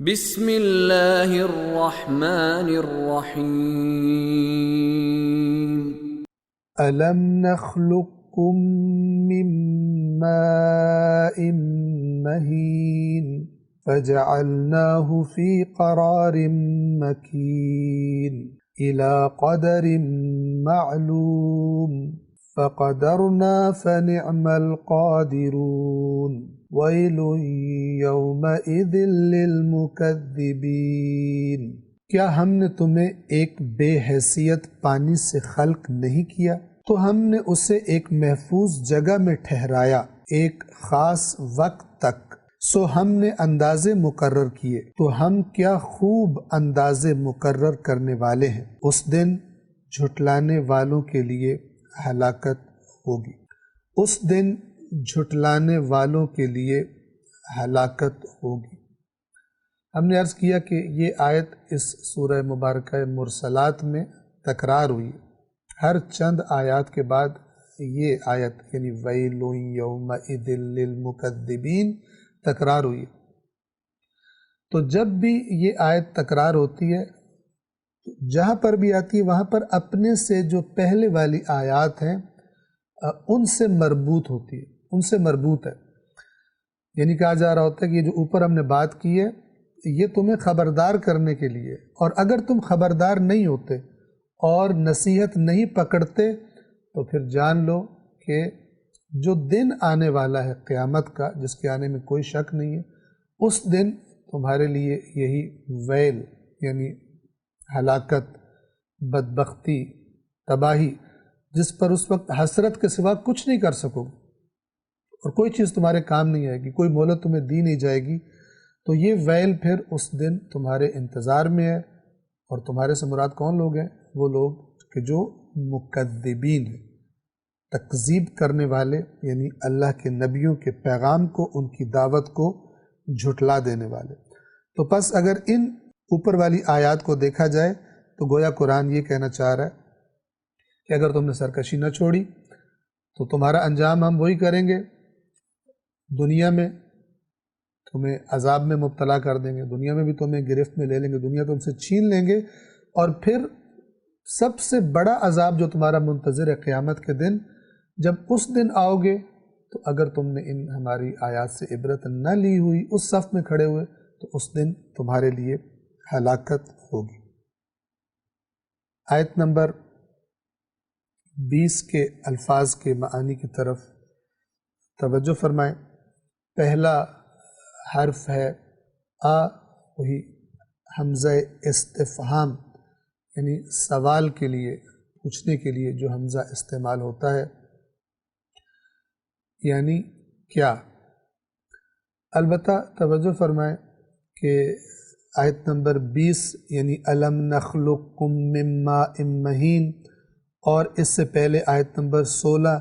بسم اللہ الرحمن الرحیم أَلَمْ نَخْلُقكُّم مِّن مَّاءٍ مَّهِينٍ فَجَعَلْنَاهُ فِي قَرَارٍ مَّكِينٍ إِلَى قَدَرٍ مَّعْلُومٍ فَقَدَرْنَا فَنِعْمَ الْقَادِرُونَ وَيْلٌ يَوْمَئِذٍ لِّلْمُكَذِّبِينَ۔ کیا ہم نے تمہیں ایک بے حیثیت پانی سے خلق نہیں کیا تو ہم نے اسے ایک محفوظ جگہ میں ٹھہرایا ایک خاص وقت تک، سو ہم نے اندازے مقرر کیے تو ہم کیا خوب اندازے مقرر کرنے والے ہیں۔ اس دن جھٹلانے والوں کے لیے ہلاکت ہوگی، اس دن جھٹلانے والوں کے لیے ہلاکت ہوگی۔ ہم نے عرض کیا کہ یہ آیت اس سورہ مبارکہ مرسلات میں تکرار ہوئی، ہر چند آیات کے بعد یہ آیت یعنی ویل یومئذ للمکذبین تکرار ہوئی۔ تو جب بھی یہ آیت تکرار ہوتی ہے جہاں پر بھی آتی ہے وہاں پر اپنے سے جو پہلے والی آیات ہیں ان سے مربوط ہوتی ہے، ان سے مربوط ہے، یعنی کہا جا رہا ہوتا ہے کہ یہ جو اوپر ہم نے بات کی ہے یہ تمہیں خبردار کرنے کے لیے، اور اگر تم خبردار نہیں ہوتے اور نصیحت نہیں پکڑتے تو پھر جان لو کہ جو دن آنے والا ہے قیامت کا، جس کے آنے میں کوئی شک نہیں ہے، اس دن تمہارے لیے یہی ویل یعنی ہلاکت، بدبختی، تباہی، جس پر اس وقت حسرت کے سوا کچھ نہیں کر سکو گے اور کوئی چیز تمہارے کام نہیں آئے گی، کوئی مہلت تمہیں دی نہیں جائے گی، تو یہ ویل پھر اس دن تمہارے انتظار میں ہے۔ اور تمہارے سے مراد کون لوگ ہیں؟ وہ لوگ کہ جو مکذبین ہیں، تکذیب کرنے والے، یعنی اللہ کے نبیوں کے پیغام کو، ان کی دعوت کو جھٹلا دینے والے۔ تو پس اگر ان اوپر والی آیات کو دیکھا جائے تو گویا قرآن یہ کہنا چاہ رہا ہے کہ اگر تم نے سرکشی نہ چھوڑی تو تمہارا انجام ہم وہی کریں گے، دنیا میں تمہیں عذاب میں مبتلا کر دیں گے، دنیا میں بھی تمہیں گرفت میں لے لیں گے، دنیا تم سے چھین لیں گے، اور پھر سب سے بڑا عذاب جو تمہارا منتظر ہے قیامت کے دن، جب اس دن آؤ گے تو اگر تم نے ان ہماری آیات سے عبرت نہ لی ہوئی، اس صف میں کھڑے ہوئے، تو اس دن تمہارے لیے ہلاکت ہوگی۔ آیت نمبر 20 کے الفاظ کے معانی کی طرف توجہ فرمائیں۔ پہلا حرف ہے آ، وہی حمزہ استفہام یعنی سوال کے لیے، پوچھنے کے لیے جو حمزہ استعمال ہوتا ہے، یعنی کیا۔ البتہ توجہ فرمائیں کہ آیت نمبر 20 یعنی الم نخلقکم من ماء مہین، اور اس سے پہلے آیت نمبر 16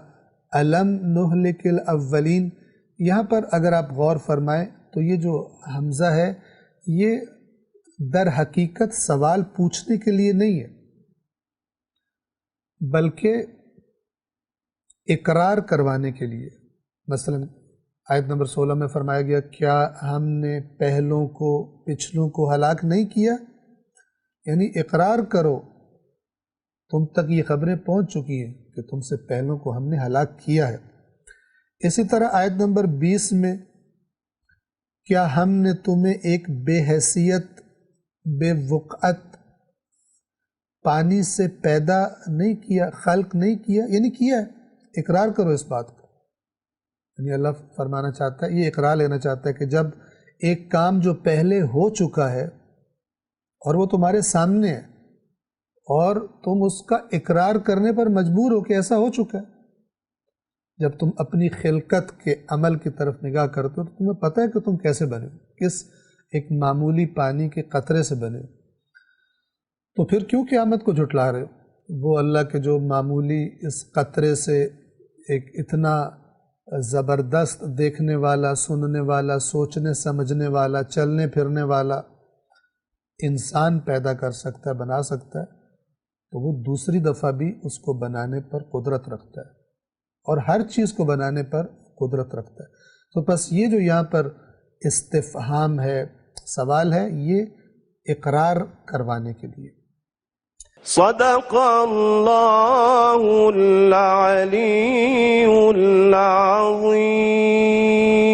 الم نہلک الاولین، یہاں پر اگر آپ غور فرمائیں تو یہ جو حمزہ ہے یہ در حقیقت سوال پوچھنے کے لیے نہیں ہے، بلکہ اقرار کروانے کے لیے۔ مثلا آیت نمبر 16 میں فرمایا گیا کیا ہم نے پہلوں کو پچھلوں کو ہلاک نہیں کیا، یعنی اقرار کرو، تم تک یہ خبریں پہنچ چکی ہیں کہ تم سے پہلوں کو ہم نے ہلاک کیا ہے۔ اسی طرح آیت نمبر 20 میں کیا ہم نے تمہیں ایک بے حیثیت، بے وقعت پانی سے پیدا نہیں کیا، خلق نہیں کیا، یعنی کیا ہے، اقرار کرو اس بات کو۔ یعنی اللہ فرمانا چاہتا ہے، یہ اقرار لینا چاہتا ہے کہ جب ایک کام جو پہلے ہو چکا ہے اور وہ تمہارے سامنے ہے اور تم اس کا اقرار کرنے پر مجبور ہو کہ ایسا ہو چکا ہے، جب تم اپنی خلقت کے عمل کی طرف نگاہ کرتے ہو تو تمہیں پتہ ہے کہ تم کیسے بنے، کس ایک معمولی پانی کے قطرے سے بنے، تو پھر کیوں قیامت کو جھٹلا رہے ہو؟ وہ اللہ کے جو معمولی اس قطرے سے ایک اتنا زبردست دیکھنے والا، سننے والا، سوچنے سمجھنے والا، چلنے پھرنے والا انسان پیدا کر سکتا ہے، بنا سکتا ہے، تو وہ دوسری دفعہ بھی اس کو بنانے پر قدرت رکھتا ہے اور ہر چیز کو بنانے پر قدرت رکھتا ہے۔ تو بس یہ جو یہاں پر استفہام ہے، سوال ہے یہ اقرار کروانے کے لیے۔ صدق اللہ العلی العظیم۔